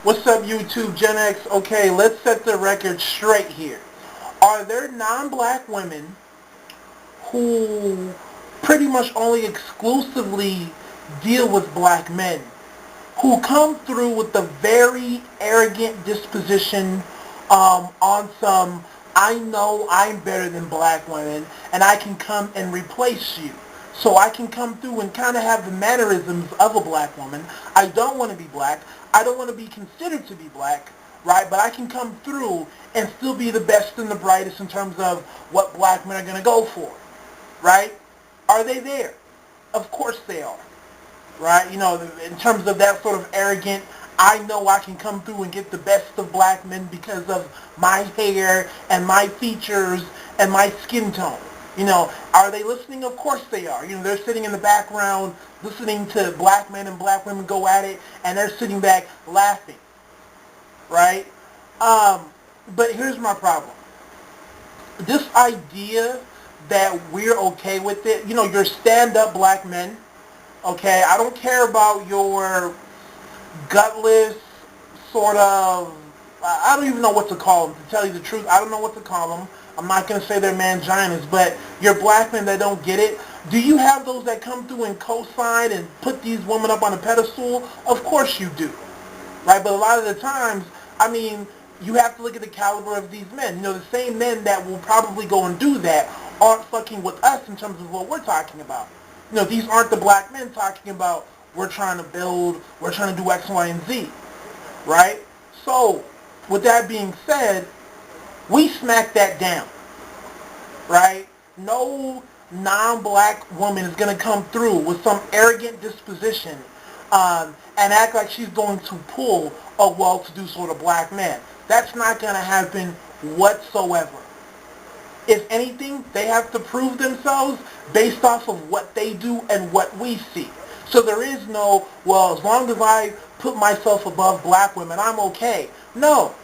What's up, YouTube, Gen X? Okay, let's set the record straight here. Are there non-black women who pretty much only exclusively deal with black men, who come through with a very arrogant disposition on some, I know I'm better than black women and I can come and replace you. So I can come through and kind of have the mannerisms of a black woman. I don't want to be black. I don't want to be considered to be black, right? But I can come through and still be the best and the brightest in terms of what black men are going to go for, right? Are they there? Of course they are, right? You know, in terms of that sort of arrogant, I know I can come through and get the best of black men because of my hair and my features and my skin tone. You know, are they listening? Of course they are. You know, they're sitting in the background listening to black men and black women go at it, and they're sitting back laughing, right? But here's my problem. This idea that we're okay with it, you know, you're stand-up black men, okay? I don't care about your gutless sort of, I don't even know what to call them, to tell you the truth. I don't know what to call them. I'm not going to say they're manginas, but you're black men that don't get it. Do you have those that come through and co-sign and put these women up on a pedestal? Of course you do, right? But a lot of the times, I mean, you have to look at the caliber of these men. You know, the same men that will probably go and do that aren't fucking with us in terms of what we're talking about. You know, these aren't the black men talking about we're trying to build, we're trying to do X, Y, and Z, right? So, with that being said, we smack that down, right? No non-black woman is going to come through with some arrogant disposition and act like she's going to pull a well-to-do sort of black man. That's not going to happen whatsoever. If anything, they have to prove themselves based off of what they do and what we see. So there is no, well, as long as I put myself above black women, I'm okay. No,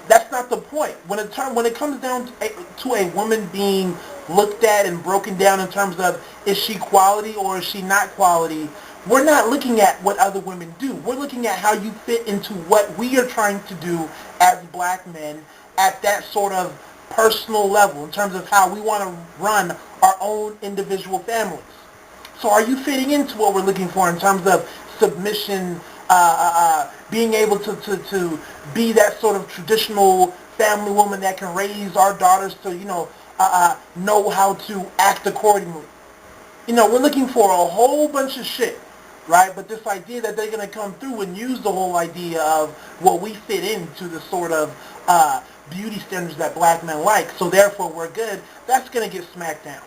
that's not the point. When it comes down to a woman being looked at and broken down in terms of is she quality or is she not quality, we're not looking at what other women do. We're looking at how you fit into what we are trying to do as black men at that sort of personal level in terms of how we want to run our own individual families. So are you fitting into what we're looking for in terms of submission, being able to be that sort of traditional family woman that can raise our daughters to, know how to act accordingly? You know, we're looking for a whole bunch of shit, right? But this idea that they're going to come through and use the whole idea of, well, we fit into the sort of beauty standards that black men like, so therefore we're good, that's going to get smacked down,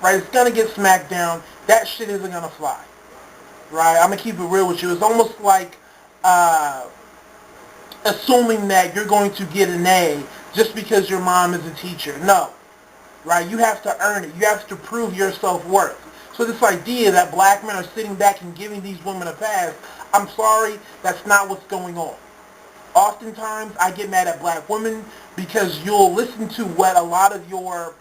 right? It's going to get smacked down. That shit isn't going to fly, right? I'm going to keep it real with you. It's almost like assuming that you're going to get an A just because your mom is a teacher. No, right? You have to earn it. You have to prove your self-worth. So this idea that black men are sitting back and giving these women a pass, I'm sorry, that's not what's going on. Oftentimes, I get mad at black women because you'll listen to what a lot of your,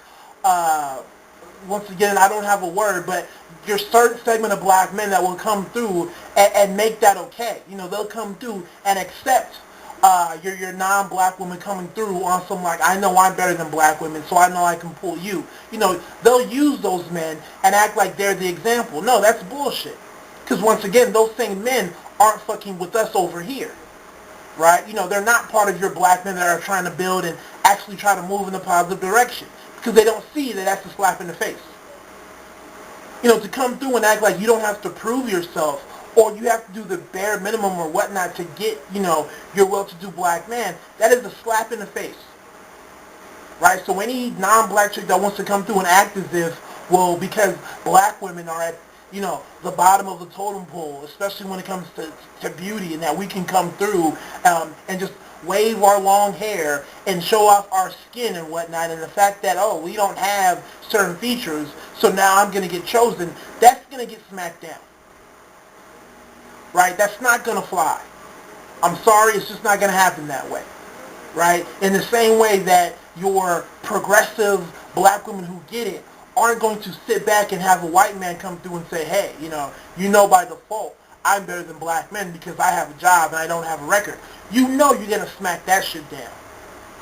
once again, I don't have a word, but your certain segment of black men that will come through and make that okay. You know, they'll come through and accept your non-black woman coming through on some like, I know I'm better than black women, so I know I can pull you. You know, they'll use those men and act like they're the example. No, that's bullshit. Because once again, those same men aren't fucking with us over here. Right? You know, they're not part of your black men that are trying to build and actually try to move in a positive direction. Because they don't see that that's a slap in the face. You know, to come through and act like you don't have to prove yourself or you have to do the bare minimum or whatnot to get, your well-to-do black man, that is a slap in the face. Right? So any non-black chick that wants to come through and act as if, well, because black women are at, the bottom of the totem pole, especially when it comes to beauty, and that we can come through and just wave our long hair and show off our skin and whatnot, and the fact that, oh, we don't have certain features, so now I'm going to get chosen, that's going to get smacked down. Right? That's not going to fly. I'm sorry, it's just not going to happen that way. Right? In the same way that your progressive black women who get it aren't going to sit back and have a white man come through and say, hey, by default, I'm better than black men because I have a job and I don't have a record. You know you're going to smack that shit down,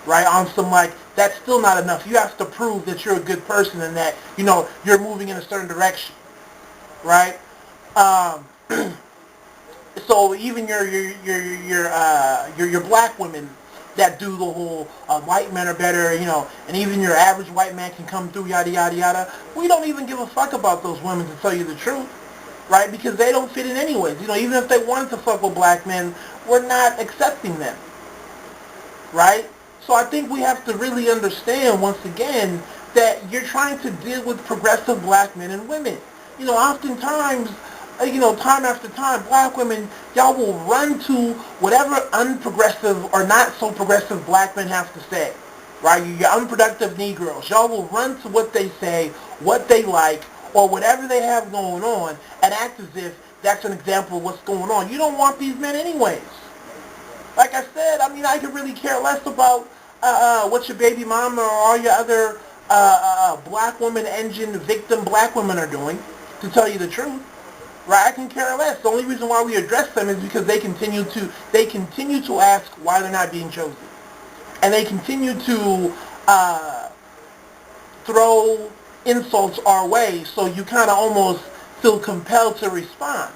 right? On some like, that's still not enough. You have to prove that you're a good person and that, you're moving in a certain direction, right? Um, so even your black women that do the whole white men are better, and even your average white man can come through, yada yada yada. We don't even give a fuck about those women, to tell you the truth, right? Because they don't fit in anyways. Even if they wanted to fuck with black men, we're not accepting them, right? So I think we have to really understand once again that you're trying to deal with progressive black men and women. Oftentimes, time after time, black women, y'all will run to whatever unprogressive or not so progressive black men have to say, right? Your unproductive Negroes, y'all will run to what they say, what they like, or whatever they have going on, and act as if that's an example of what's going on. You don't want these men anyways. Like I said, I could really care less about what your baby mama or all your other black woman engine victim black women are doing, to tell you the truth. Right? I can care less. The only reason why we address them is because they continue to ask why they're not being chosen. And they continue to throw insults our way, so you kind of almost feel compelled to respond.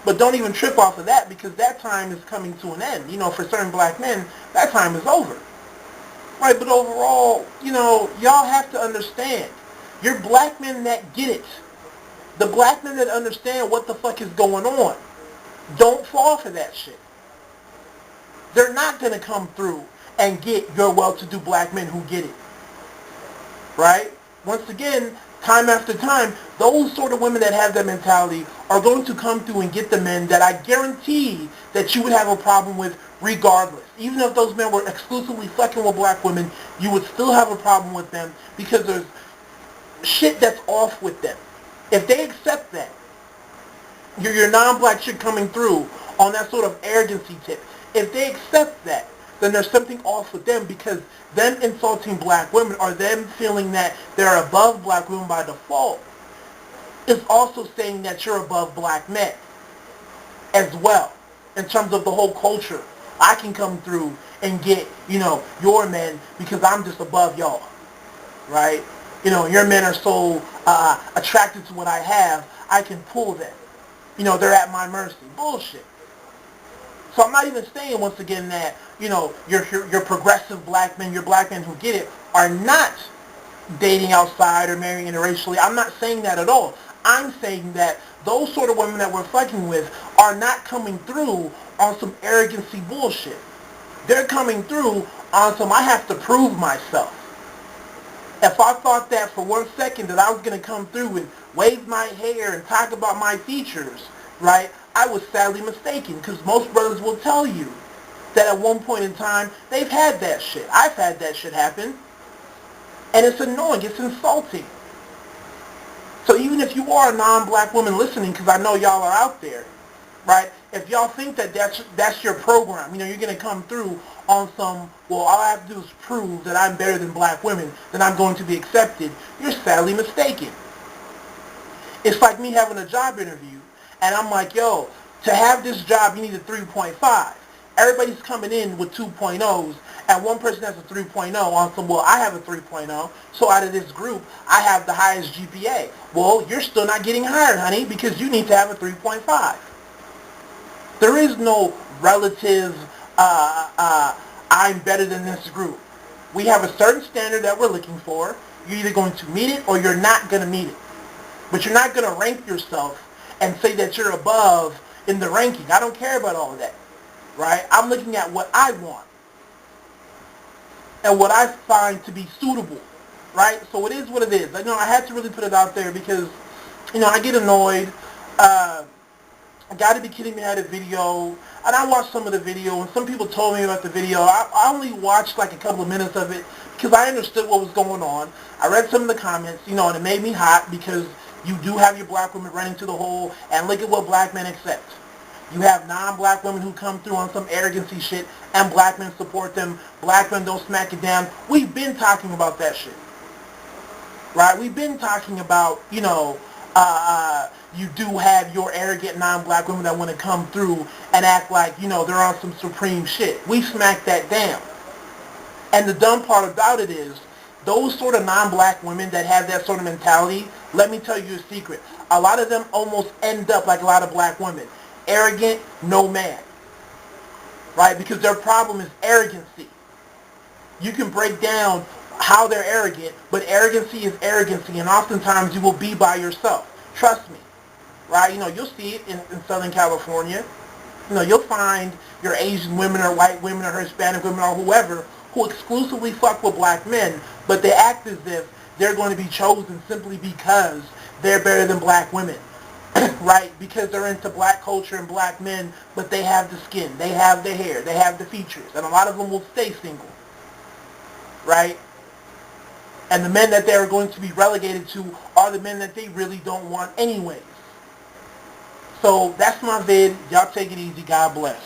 But don't even trip off of that, because that time is coming to an end. For certain black men, that time is over. Right? But overall, y'all have to understand. You're black men that get it. The black men that understand what the fuck is going on. Don't fall for that shit. They're not going to come through and get your well-to-do black men who get it. Right? Once again, time after time, those sort of women that have that mentality are going to come through and get the men that I guarantee that you would have a problem with regardless. Even if those men were exclusively fucking with black women, you would still have a problem with them because there's shit that's off with them. If they accept that, your non-black shit coming through on that sort of arrogancy tip, if they accept that, then there's something off with them, because them insulting black women or them feeling that they're above black women by default is also saying that you're above black men as well, in terms of the whole culture. I can come through and get, your men because I'm just above y'all, right? Your men are so attracted to what I have, I can pull them. They're at my mercy. Bullshit. So I'm not even saying, once again, that, your progressive black men, your black men who get it, are not dating outside or marrying interracially. I'm not saying that at all. I'm saying that those sort of women that we're fucking with are not coming through on some arrogancy bullshit. They're coming through on some, I have to prove myself. If I thought that for 1 second that I was going to come through and wave my hair and talk about my features, right, I was sadly mistaken, because most brothers will tell you that at one point in time, they've had that shit. I've had that shit happen. And it's annoying. It's insulting. So even if you are a non-black woman listening, because I know y'all are out there, right, if y'all think that that's your program, you're going to come through on some, well, all I have to do is prove that I'm better than black women, then I'm going to be accepted, you're sadly mistaken. It's like me having a job interview, and I'm like, yo, to have this job, you need a 3.5. Everybody's coming in with 2.0s, and one person has a 3.0 on some, well, I have a 3.0, so out of this group, I have the highest GPA. Well, you're still not getting hired, honey, because you need to have a 3.5. There is no relative, I'm better than this group. We have a certain standard that we're looking for. You're either going to meet it or you're not going to meet it. But you're not going to rank yourself and say that you're above in the ranking. I don't care about all of that, right? I'm looking at what I want and what I find to be suitable, right? So it is what it is. I had to really put it out there because, I get annoyed. I gotta be kidding me, I had a video, and I watched some of the video, and some people told me about the video. I only watched like a couple of minutes of it because I understood what was going on. I read some of the comments, and it made me hot because you do have your black women running to the hole, and look at what black men accept. You have non-black women who come through on some arrogancy shit, and black men support them. Black men don't smack it down. We've been talking about that shit, right? We've been talking about, You do have your arrogant non-black women that want to come through and act like, they're on some supreme shit. We smack that down. And the dumb part about it is, those sort of non-black women that have that sort of mentality, let me tell you a secret. A lot of them almost end up like a lot of black women. Arrogant, no man. Right? Because their problem is arrogancy. You can break down how they're arrogant, but arrogancy is arrogancy, and oftentimes you will be by yourself. Trust me. Right? You'll see it in Southern California. You'll find your Asian women or white women or Hispanic women or whoever who exclusively fuck with black men, but they act as if they're going to be chosen simply because they're better than black women. Right? Because they're into black culture and black men, but they have the skin, they have the hair, they have the features, and a lot of them will stay single. Right? And the men that they're going to be relegated to are the men that they really don't want anyways. So that's my vid. Y'all take it easy. God bless.